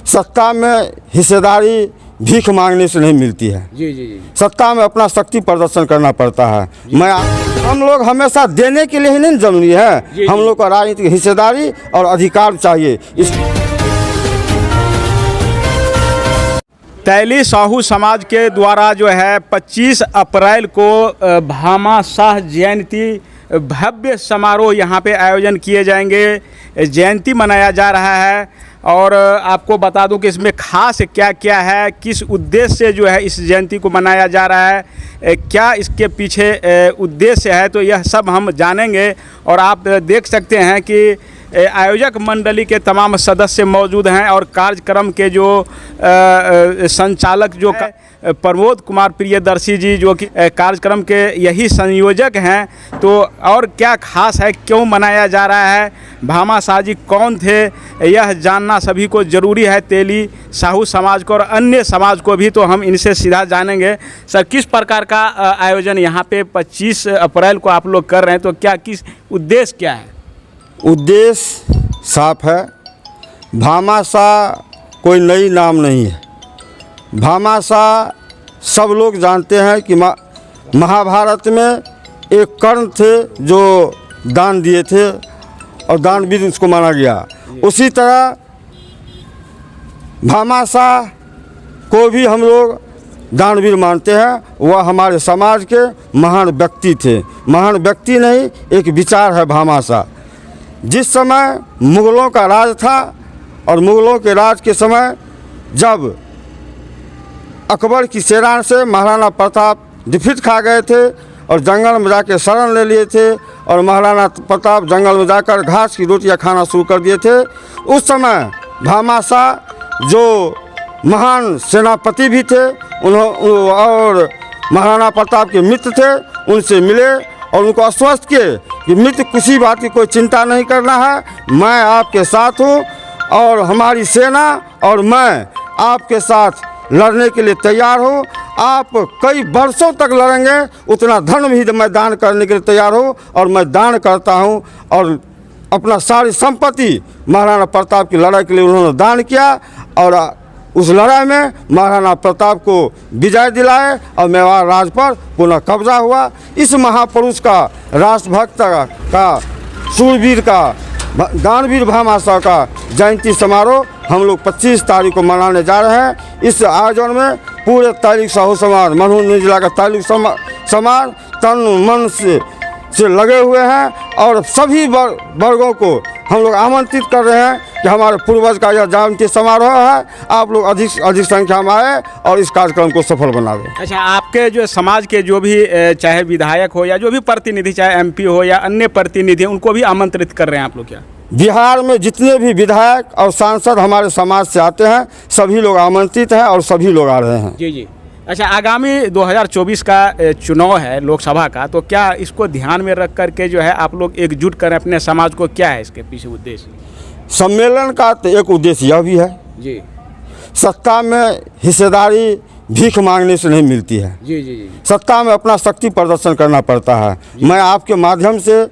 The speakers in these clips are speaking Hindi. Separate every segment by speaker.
Speaker 1: सत्ता में हिस्सेदारी भीख मांगने से नहीं मिलती है।
Speaker 2: जी जी जी।
Speaker 1: सत्ता में अपना शक्ति प्रदर्शन करना पड़ता है। हम लोग हमेशा देने के लिए ही नहीं जरूरी है, हम लोग को राजनीतिक हिस्सेदारी और अधिकार चाहिए।
Speaker 2: तैली साहू समाज के द्वारा जो है 25 अप्रैल को भामाशाह जयंती भव्य समारोह यहाँ पे आयोजन किए जाएंगे। जयंती मनाया जा रहा है और आपको बता दूं कि इसमें खास क्या क्या है, किस उद्देश्य से जो है इस जयंती को मनाया जा रहा है, क्या इसके पीछे उद्देश्य है, तो यह सब हम जानेंगे। और आप देख सकते हैं कि आयोजक मंडली के तमाम सदस्य मौजूद हैं और कार्यक्रम के जो संचालक जो प्रमोद कुमार प्रियदर्शी जी जो कि कार्यक्रम के यही संयोजक हैं। तो और क्या खास है, क्यों मनाया जा रहा है, भामाशाह जी कौन थे, यह जानना सभी को ज़रूरी है, तेली साहू समाज को और अन्य समाज को भी। तो हम इनसे सीधा जानेंगे। सर, किस प्रकार का आयोजन यहाँ पे 25 अप्रैल को आप लोग कर रहे हैं, तो क्या किस उद्देश्य क्या है?
Speaker 1: उद्देश्य साफ है। भामाशाह कोई नई नाम नहीं है। भामाशाह सब लोग जानते हैं कि महाभारत में एक कर्ण थे जो दान दिए थे और दानवीर उसको माना गया। उसी तरह भामाशाह को भी हम लोग दानवीर मानते हैं। वह हमारे समाज के महान व्यक्ति थे। महान व्यक्ति नहीं, एक विचार है भामाशाह। जिस समय मुग़लों का राज था और मुग़लों के राज के समय जब अकबर की सेना से महाराणा प्रताप डिफीट खा गए थे और जंगल में जाकर शरण ले लिए थे और महाराणा प्रताप जंगल में जाकर घास की रोटियां खाना शुरू कर दिए थे, उस समय भामाशाह जो महान सेनापति भी थे और महाराणा प्रताप के मित्र थे, उनसे मिले और उनको आश्वस्त किए कि मित्र किसी बात की कोई चिंता नहीं करना है, मैं आपके साथ हूँ और हमारी सेना और मैं आपके साथ लड़ने के लिए तैयार हूँ। आप कई वर्षों तक लड़ेंगे, उतना धन भी मैं दान करने के लिए तैयार हूँ और मैं दान करता हूँ। और अपना सारी संपत्ति महाराणा प्रताप की लड़ाई के लिए उन्होंने दान किया और उस लड़ाई में महाराणा प्रताप को विजय दिलाए और मेवाड़ राज पर पुनः कब्जा हुआ। इस महापुरुष का, राष्ट्रभक्त का, शूरवीर का, दानवीर भामाशाह का जयंती समारोह हम लोग 25 तारीख को मनाने जा रहे हैं। इस आयोजन में पूरे तैली साहू समाज, मधुबनी जिला का तैली समाज तन मन से लगे हुए हैं और सभी वर्गों को हम लोग आमंत्रित कर रहे हैं कि हमारे पूर्वज का यह जयंती समारोह है, आप लोग अधिक संख्या में आए और इस कार्यक्रम को सफल बना दें।
Speaker 2: अच्छा, आपके जो समाज के जो भी चाहे विधायक हो या जो भी प्रतिनिधि, चाहे MP हो या अन्य प्रतिनिधि, उनको भी आमंत्रित कर रहे हैं आप लोग क्या?
Speaker 1: बिहार में जितने भी विधायक और सांसद हमारे समाज से आते हैं सभी लोग आमंत्रित हैं और सभी लोग आ रहे हैं।
Speaker 2: जी जी। अच्छा, आगामी 2024 का चुनाव है लोकसभा का, तो क्या इसको ध्यान में रख करके जो है आप लोग एकजुट करें अपने समाज को, क्या है इसके पीछे उद्देश्य?
Speaker 1: सम्मेलन का तो एक उद्देश्य यह भी है
Speaker 2: जी,
Speaker 1: सत्ता में हिस्सेदारी भीख मांगने से नहीं मिलती है।
Speaker 2: जी जी जी।
Speaker 1: सत्ता में अपना शक्ति प्रदर्शन करना पड़ता है। मैं आपके माध्यम से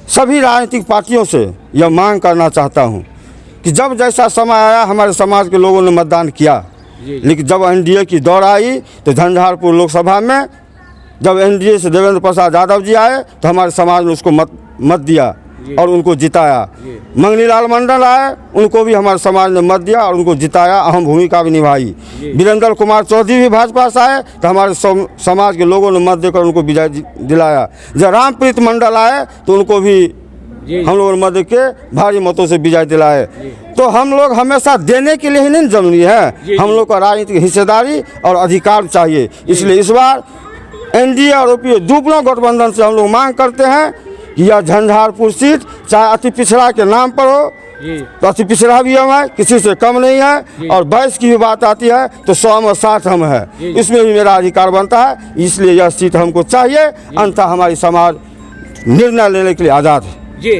Speaker 1: सभी राजनीतिक पार्टियों से यह मांग करना चाहता हूं कि जब जैसा समय आया हमारे समाज के लोगों ने मतदान किया, लेकिन जब NDA की दौड़ आई तो झंझारपुर लोकसभा में जब NDA से देवेंद्र प्रसाद यादव जी आए तो हमारे समाज ने उसको मत दिया और उनको जिताया। मंगनीलाल मंडल आए, उनको भी हमारे समाज ने मत दिया और उनको जिताया, अहम भूमिका भी निभाई। वीरेंद्र कुमार चौधरी भी भाजपा से आए तो हमारे समाज के लोगों ने मत देकर उनको विजय दिलाया। जब रामप्रीत मंडल आए तो उनको भी हम लोगों ने मत के भारी मतों से विजय दिलाए। तो हम लोग हमेशा देने के लिए ही नहीं जरूरी है, हम लोग को राजनीतिक हिस्सेदारी और अधिकार चाहिए। इसलिए इस बार NDA और UPA दोनों गठबंधन से हम लोग मांग करते हैं कि यह झंझारपुर सीट चाहे अति पिछड़ा के नाम पर हो तो अति पिछड़ा भी हम है, किसी से कम नहीं है, और 22 की भी बात आती है तो 100 में 60 हम है, इसमें भी मेरा अधिकार बनता है। इसलिए यह सीट हमको चाहिए, अन्यथा हमारी समाज निर्णय लेने के लिए आज़ाद है।
Speaker 2: जी,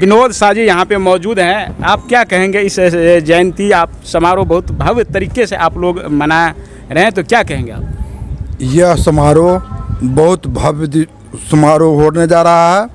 Speaker 2: विनोद शाह जी यहाँ पे मौजूद हैं, आप क्या कहेंगे? इस जयंती आप समारोह बहुत भव्य तरीके से आप लोग मना रहे हैं, तो क्या कहेंगे आप?
Speaker 3: यह समारोह बहुत भव्य समारोह होने जा रहा है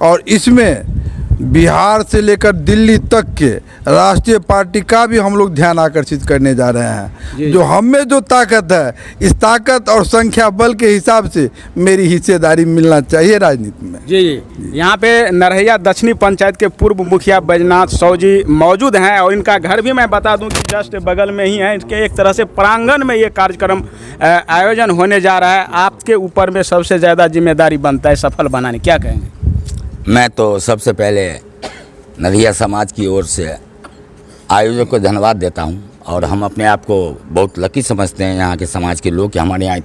Speaker 3: और इसमें बिहार से लेकर दिल्ली तक के राष्ट्रीय पार्टी का भी हम लोग ध्यान आकर्षित करने जा रहे हैं। जो हम में जो ताकत है, इस ताकत और संख्या बल के हिसाब से मेरी हिस्सेदारी मिलना चाहिए राजनीति में।
Speaker 2: जी जी, यहाँ पे नरहैया दक्षिणी पंचायत के पूर्व मुखिया बैजनाथ साहू जी मौजूद हैं और इनका घर भी मैं बता दूं कि जस्ट बगल में ही है। इसके एक तरह से प्रांगण में ये कार्यक्रम आयोजन होने जा रहा है। आपके ऊपर में सबसे ज़्यादा जिम्मेदारी बनता है सफल बनाने, क्या कहेंगे?
Speaker 4: मैं तो सबसे पहले नरहैया समाज की ओर से आयोजक को धन्यवाद देता हूं और हम अपने आप को बहुत लकी समझते हैं यहाँ के समाज के लोग कि हमारे यहाँ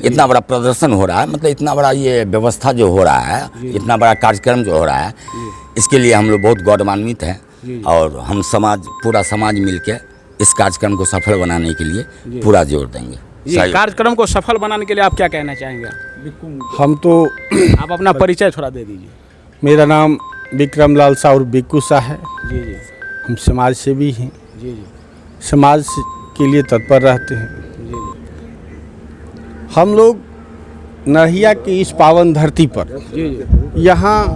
Speaker 4: इतना बड़ा प्रदर्शन हो रहा है, मतलब इतना बड़ा ये व्यवस्था जो हो रहा है, इतना बड़ा कार्यक्रम जो हो रहा है, इसके लिए हम लोग बहुत गौरवान्वित हैं और हम पूरा समाज मिलके इस कार्यक्रम को सफल बनाने के लिए पूरा जोर देंगे।
Speaker 2: ये कार्यक्रम को सफल बनाने के लिए आप क्या कहना चाहेंगे?
Speaker 5: हम तो
Speaker 2: आप अपना परिचय थोड़ा दे दीजिए।
Speaker 5: मेरा नाम विक्रम लाल साह और बिक्कू शाह है।
Speaker 2: जी जी
Speaker 5: हम समाज सेवी हैं,
Speaker 2: जी जी
Speaker 5: समाज के लिए तत्पर रहते हैं।
Speaker 2: जी जी
Speaker 5: हम लोग नरहैया की इस पावन धरती पर
Speaker 2: जी जी
Speaker 5: यहाँ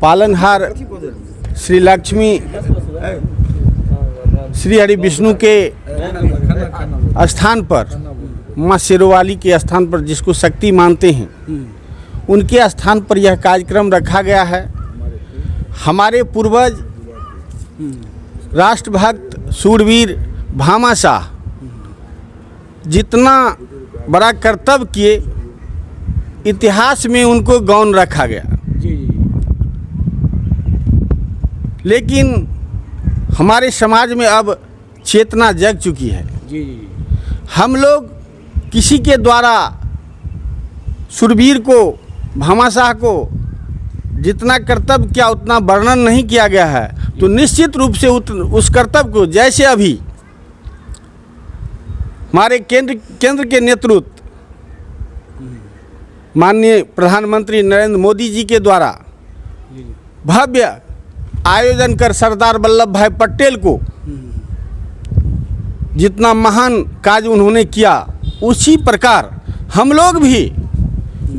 Speaker 5: पालनहार श्री लक्ष्मी श्री हरि विष्णु के स्थान पर, माँ शेरोवाली के स्थान पर, जिसको शक्ति मानते हैं, उनके स्थान पर यह कार्यक्रम रखा गया है। हमारे पूर्वज राष्ट्रभक्त सूरवीर भामाशाह जितना बड़ा कर्तव्य किए, इतिहास में उनको गौण रखा गया।
Speaker 2: जी जी
Speaker 5: लेकिन हमारे समाज में अब चेतना जग चुकी है।
Speaker 2: जी जी
Speaker 5: हम लोग किसी के द्वारा सुरवीर को, भामाशाह को जितना कर्तव्य किया उतना वर्णन नहीं किया गया है, तो निश्चित रूप से उस कर्तव्य को, जैसे अभी हमारे केंद्र के नेतृत्व माननीय प्रधानमंत्री नरेंद्र मोदी जी के द्वारा भव्य आयोजन कर सरदार वल्लभ भाई पटेल को जितना महान कार्य उन्होंने किया, उसी प्रकार हम लोग भी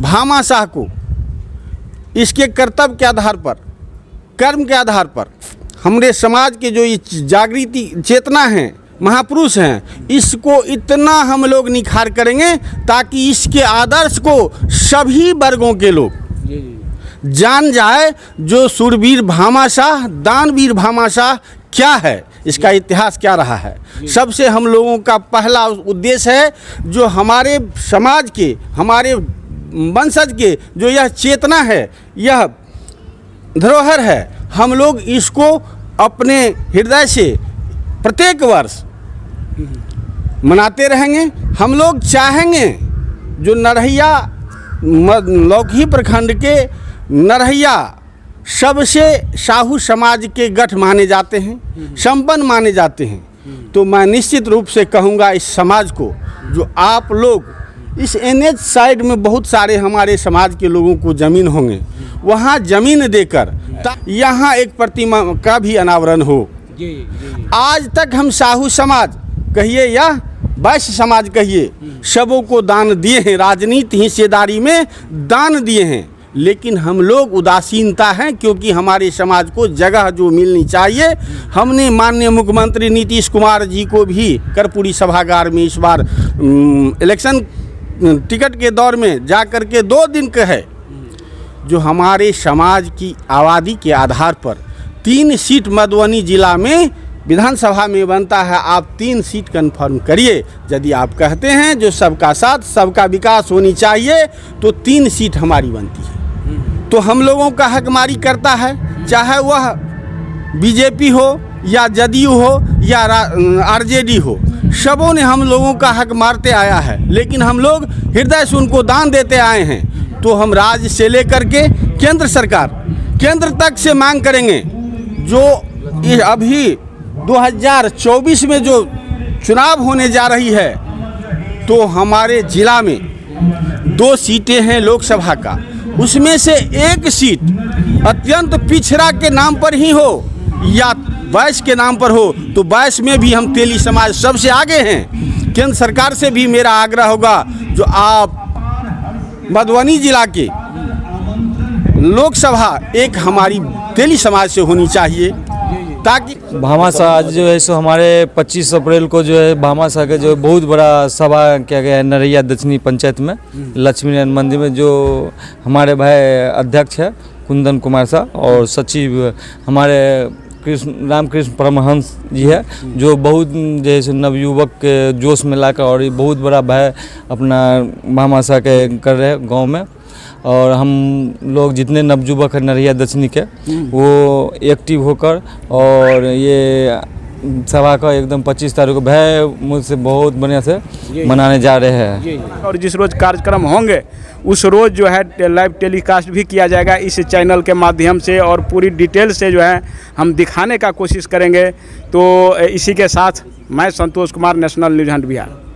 Speaker 5: भामाशाह को इसके कर्तव्य के आधार पर, कर्म के आधार पर, हमारे समाज के जो ये जागृति चेतना है, महापुरुष हैं, इसको इतना हम लोग निखार करेंगे ताकि इसके आदर्श को सभी वर्गों के लोग जान जाए। जो सूरवीर भामाशाह, दानवीर भामाशाह क्या है, इसका इतिहास क्या रहा है। सबसे हम लोगों का पहला उद्देश्य है, जो हमारे समाज के, हमारे वंशज के जो यह चेतना है, यह धरोहर है, हम लोग इसको अपने हृदय से प्रत्येक वर्ष मनाते रहेंगे। हम लोग चाहेंगे जो नरहैया लौकी प्रखंड के नरहैया सबसे साहू समाज के गठ माने जाते हैं, संपन्न माने जाते हैं, तो मैं निश्चित रूप से कहूँगा इस समाज को, जो आप लोग इस NH साइड में बहुत सारे हमारे समाज के लोगों को ज़मीन होंगे, वहाँ ज़मीन देकर यहाँ एक प्रतिमा का भी अनावरण हो। आज तक हम साहू समाज कहिए या वैश्य समाज कहिए, सबों को दान दिए हैं, राजनीति हिस्सेदारी में दान दिए हैं, लेकिन हम लोग उदासीनता हैं, क्योंकि हमारे समाज को जगह जो मिलनी चाहिए। हमने माननीय मुख्यमंत्री नीतीश कुमार जी को भी कर्पूरी सभागार में इस बार इलेक्शन टिकट के दौर में जा कर के 2 दिन कहे, जो हमारे समाज की आबादी के आधार पर 3 सीट मधुबनी जिला में विधानसभा में बनता है। आप 3 सीट कन्फर्म करिए। यदि आप कहते हैं जो सबका साथ सबका विकास होनी चाहिए, तो 3 सीट हमारी बनती है। तो हम लोगों का हकमारी करता है, चाहे वह बीजेपी हो या जदयू हो या RJD हो, सबों ने हम लोगों का हक मारते आया है, लेकिन हम लोग हृदय से उनको दान देते आए हैं। तो हम राज्य से लेकर के केंद्र सरकार, केंद्र तक से मांग करेंगे, जो अभी 2024 में जो चुनाव होने जा रही है, तो हमारे ज़िला में 2 सीटें हैं लोकसभा का, उसमें से 1 सीट अत्यंत पिछड़ा के नाम पर ही हो या वैश्य के नाम पर हो, तो वैश्य में भी हम तेली समाज सबसे आगे हैं। केंद्र सरकार से भी मेरा आग्रह होगा, जो आप मधुबनी जिला के लोकसभा एक हमारी तेली समाज से होनी चाहिए, ताकि
Speaker 6: भामाशाह आज जो है सो हमारे 25 अप्रैल को जो है भामाशाह का जो बहुत बड़ा सभा किया गया है नरहिया दक्षिणी पंचायत में लक्ष्मी नारायण मंदिर में। जो हमारे भाई अध्यक्ष है कुंदन कुमार शाह और सचिव हमारे रामकृष्ण परमहंस जी है, जो बहुत जैसे नवयुवक के जोश में लाकर और ये बहुत बड़ा भय अपना भामाशाह के कर रहे हैं गांव में। और हम लोग जितने नवयुवक हैं नरहिया दक्षिणी के वो एक्टिव होकर और ये सभा का एकदम 25 तारीख को भय मुझसे बहुत बढ़िया से मनाने जा रहे हैं।
Speaker 2: और जिस रोज़ कार्यक्रम होंगे उस रोज़ जो है लाइव टेलीकास्ट भी किया जाएगा इस चैनल के माध्यम से और पूरी डिटेल से जो है हम दिखाने का कोशिश करेंगे। तो इसी के साथ मैं Santosh Kumar, national news hunt Bihar.